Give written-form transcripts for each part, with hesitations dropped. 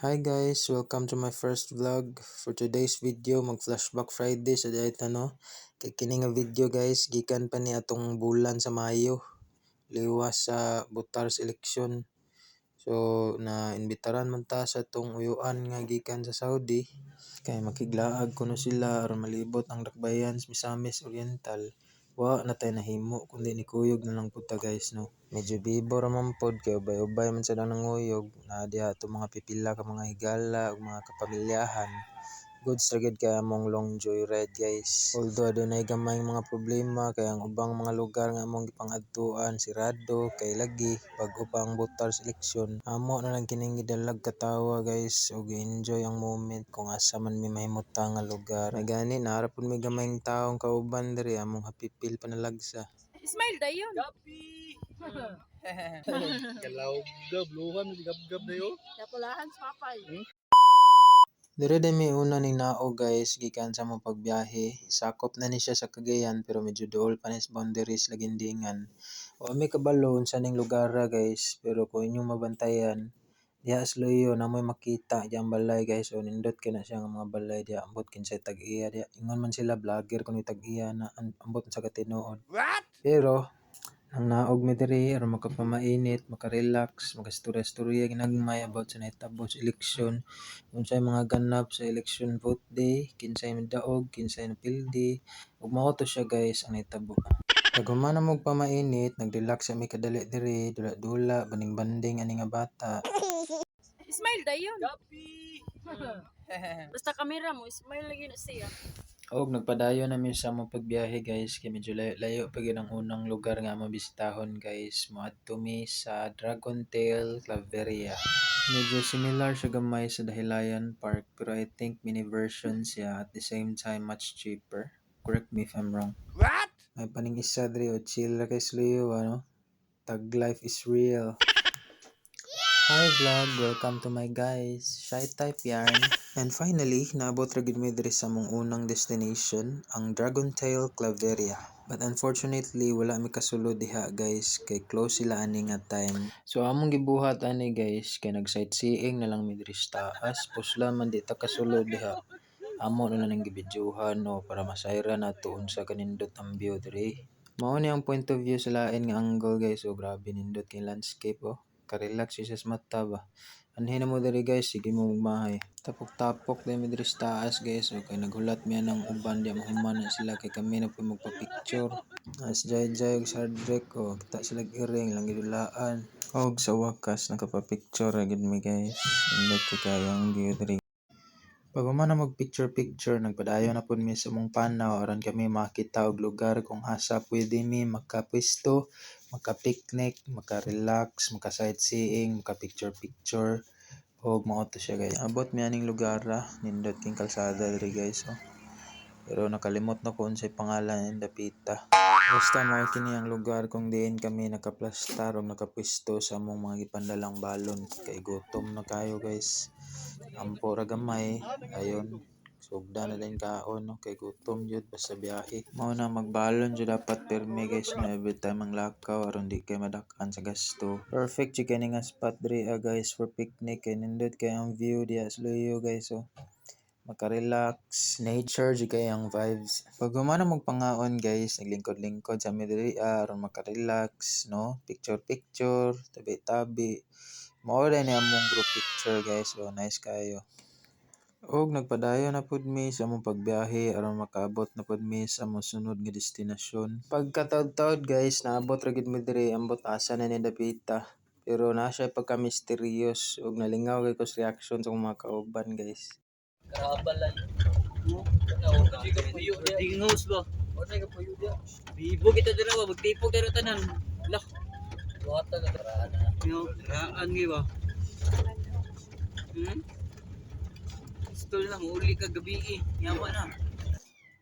Hi guys, welcome to my first vlog. For today's video, mag-flashback Friday sa diet Kay kini nga video guys, gikan pa ni atong bulan sa Mayo. Liwas sa butar sa eleksyon. So, na imbitaran man ta sa tong uyuan nga gikan sa Saudi. Kay makiglaag kuno sila aron malibot ang dakbayan sa Misamis Oriental. Wa na tayo nahimo kundi ni kuyog na lang puta guys no. Medyo bibo ra man pod kay ubay-ubay man sa nanguyog na diha to mga pipila ka mga higala ug mga kapamilyahan. Goods ra gid kay among long joyride guys. Although adunay gamay mga problema kay ang ubang mga lugar nga among gipang-adtuan sirado kay lagi bag-o pa ang butar sa eleksyon. Amo na lang kining gidalag katawa guys ug enjoy ang moment kung asa man mi mahimutang nga lugar. May gani naara pud may gamayng taong kauban diri among hapipil panalagsa. Smile dayon. Gabi! Galawg gab, luhan mo gab-gab na yun. Kapulahan sa papay. Dire din may una ning nao guys gikan sa mong pagbiyahe. Sakop na ni siya sa Cagayan pero medyo duol pa ni sa boundaries lagindingan. O may kabalo unsa ning lugar guys pero kung inyong mabantayan diha sa Loyo na mo'y makita diyang balay guys o nindot kay na siya nga mga balay diha ambot kinsay tag-iya diha. Ingon man sila vlogger kuno tag-iya na ambot sa katinuod. What? Pero ang naog mi diri aron makapamainit, makarelax, magastorya-storya ginagmay about sa nahitabo sa eleksyon. Unsay mga ganap sa election vote day, kinsay midaog, kinsay napildi, ug mao to siya guys ang nahitabo. Pag humana mog pamainit, nag-relax sa mi kadali diri, dula-dula, banding-banding ani nga bata. Smile dayon. Gabi! Basta kamera mo, smile lagi na siya. Og nagpadayon namin sa among pagbiyahe guys kay medyo layo pa gyud ang unang lugar nga mabisitahon guys. Moadto mi sa Dragon Tail Claveria. Medyo similar siya gamay sa Dahilayan Park pero I think mini version siya at the same time much cheaper. Correct me if I'm wrong. What? May paning isa diri o chill ra kay sluyo ano. Tag life is real. Hi vlog, welcome to my guys, Shy Type Yarn. And finally, naabot ra gid mi diri sa mong unang destination, ang Dragon Tail Claveria. But unfortunately, wala mi kasulod diha guys, kay close sila ani nga time. So among gibuhat ani guys, kay nag-sightseeing na lang mi diri sa taas, pusla man di ta kasulod diha. Amo na lang gibidyohan no para masayra na tuon sa kanindot ang view diri. Mao ni ang point of view sa lain nga angle guys, so grabe nindot kay landscape oh. Ka-relax siya sa mata ba. Anhin na mo diri guys, sige mo magmahay. Tapok-tapok din mi diri sa taas guys, okay naghulat mi ng uban di mahuman na sila kay kami na po magpa-picture. As jay-jay og Sardrek o kita sila iring lang gidulaan. Og sa wakas nakapa-picture ra gid mi guys. Indot kay ang view diri. Pag na mag-picture-picture, nagpadayon na po mi sa mong panaw aron kami makita og lugar kung asa pwede mi makapwesto, maka-picnic, maka-relax, maka-sightseeing, maka-picture-picture. Og mao to siya guys. Abot mi aning lugar nindot king kalsada diri guys oh. Pero nakalimot na ko unsay pangalan ng dapita. Basta mao kini ang lugar kung diin kami nakaplastar o nakapwesto sa among mga gipandalang balon kay gutom na kayo guys. Ampo ra gamay ayon sugda na din kaon no kay gutom jud basta biyahe. Mao na magbalon jud dapat permi guys no every time ang lakaw aron di kay madak-an sa gasto. Perfect jud kani nga spot diri guys for picnic kay nindot kay ang view diha sa Loyo guys oh. Maka-relax, nature jud kay ang vibes. Pag humana magpangaon guys, naglingkod-lingkod sa mi diri aron maka-relax no, picture-picture, tabi-tabi. Mao ra ni among group picture guys, so nice kayo. Og nagpadayon na pud mi sa among pagbiyahe aron makaabot na pud mi sa among sunod nga destinasyon. Pagkataod-taod guys, naabot ra gid mi diri ambot asa na ni dapita. Pero na siya pagka-mysterious og nalingaw kay ko sa reaction sa mga kauban guys. Karabalan. Hindi ka puyo dia. Tingos ba? Wala ka puyo dia. Bibo kita dira ba magtipog dira tanan. Lah. Wata ka karaan na. Yo, karaan gi ba? Stol na uli ka gabi yawa na.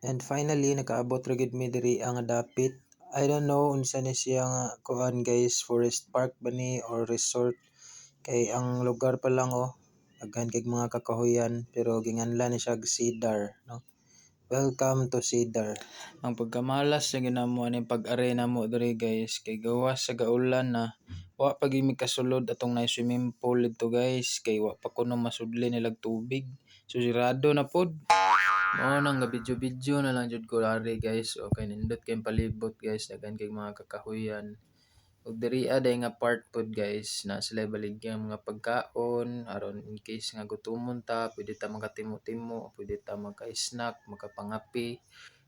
And finally, nakaabot ra gid mi diri ang dapit. I don't know unsa ni siya nga kuan guys, forest park ba ni or resort. Kay ang lugar pa lang oh, daghan kay mga kakahuyan pero ginganlan ni siya Cedar, no. Welcome to Cedar. Ang pagkamalas sa ginamo ani pag-arena mo diri guys kay gawas sa gaulan na Wa pa gyud mi kasulod atong na swimming pool dito guys kay wa pa kuno masudli nilag tubig. So sirado na pod. Mao nang gabidyo-bidyo na lang jud ko lari guys. Okay, nindot kay palibot guys, daghan kay mga kakahuyan. Ug diri aday nga part pod guys na sila baligyang mga pagkaon aron in case nga gutomon ta, pwede ta makatimo-timo, pwede ta maka-snack, makapangapi.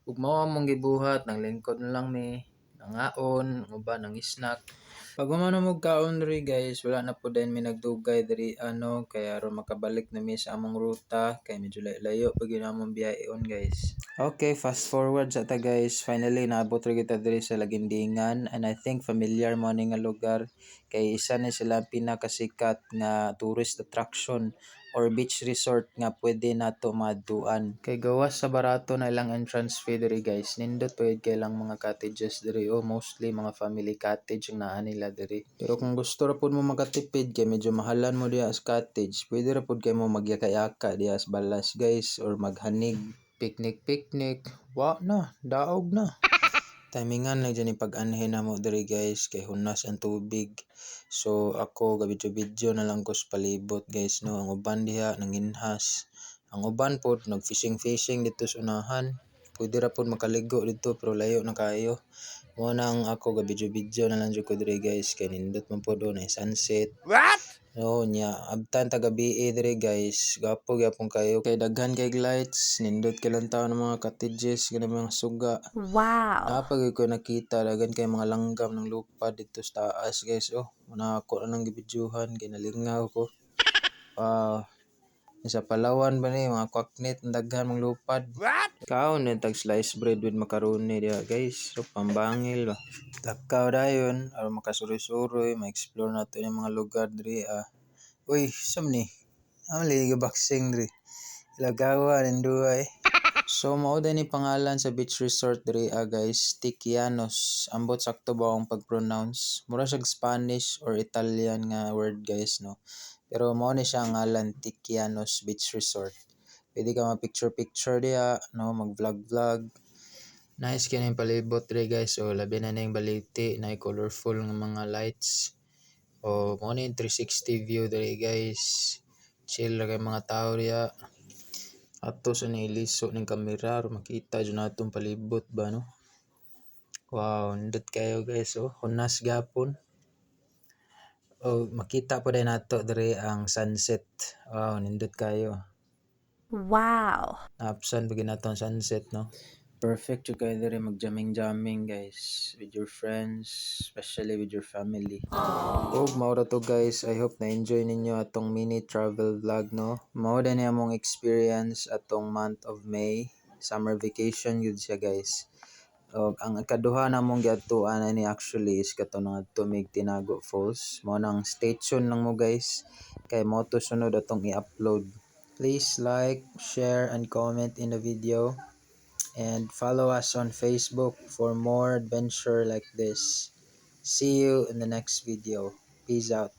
Ug mao among gibuhat, nang lingkod na lang mi, nangaon, uban nang snack. Pag humana mo kaon diri guys, wala na po din mi nagdugay diri ano kaya aron makabalik na mi sa among ruta kay medyo layo pag yun among biyaheon guys. Okay, fast forward sa ta guys. Finally naabot ra kita diri sa Lagindingan and I think familiar mo ni nga lugar kay isa ni sila ang pinakasikat nga tourist attraction or beach resort nga pwede nato maadtuan. Kay gawas sa barato na ilang entrance fee diri guys. Nindot pwede kay lang mga cottages diri o mostly mga family cottage ang naa nila diri. Pero kung gusto ra pud mo makatipid kay medyo mahalan mo diha sa cottage, pwede ra pud kay mo magyaka-yaka diha sa balas guys or maghanig, picnic. Wa na, daog na. Timingan lang dyan yung pag-anhin na mo diri guys kay hunas ang tubig. So ako gabidyo-bidyo na lang ko sa palibot guys no. Ang uban diha nanginhas. Ang uban pod nag-fishing dito sa unahan. Pwede ra pod makaligo dito pero layo na kayo. Mo nang ako gabidyo-bidyo na lang jud ko diri guys kay nindot man pod na sunset. Oo nya, abtan gabi diri guys. Gapo gyapon kayo kay daghan kay lights, nindot kay lang tawo ng mga cottages, ganang mga suga. Wow. Napag ko nakita daghan kay mga langgam ng lupad dito sa taas guys. Oh, muna ako na nang gibidyuhan kay nalingaw ko. Wow. Sa Palawan ba ni mga kwaknit ng daghan mga lupad. Kaon din tag slice bread with macaroni diha guys. So pambangil ba. Takaw dayon aron makasuroy-suroy, ma-explore nato yung mga lugar diri ah. Uy, sam ni. Amli boxing diri. Lagawa ning duay. So mao din ni pangalan sa beach resort diri guys, Tikianos. Ambot sakto ba ang pag-pronounce? Mura siya Spanish or Italian nga word guys no. Pero mao ni siya ang ngalan Tikianos Beach Resort. Pwede ka ma-picture diha no, mag-vlog. Nice kini palibot diri guys. So labi na ning baliti, na colorful nga mga lights. O mao ni 360 view diri guys. Chill ra kay mga tao diha. Ato sa niliso ng kamera aron makita jud natong palibot ba no. Wow, nindot kayo guys oh. Hunas gapon. Oh, makita po din nato diri ang sunset. Wow, nindot kayo. Wow. Naapsan pag nato ang sunset no. Perfect yung kayo diri mag-jamming guys with your friends, especially with your family. Og mao ra to guys, I hope na-enjoy ninyo atong mini travel vlog no. Mao din among experience atong month of May, summer vacation yun siya guys. Og ang ikaduha namong giadtuan ni actually is kato nga Tumig Tinago Falls. Mao nang stay tuned lang mo guys kay mo to sunod atong i-upload. Please like, share and comment in the video. And follow us on Facebook for more adventure like this. See you in the next video. Peace out.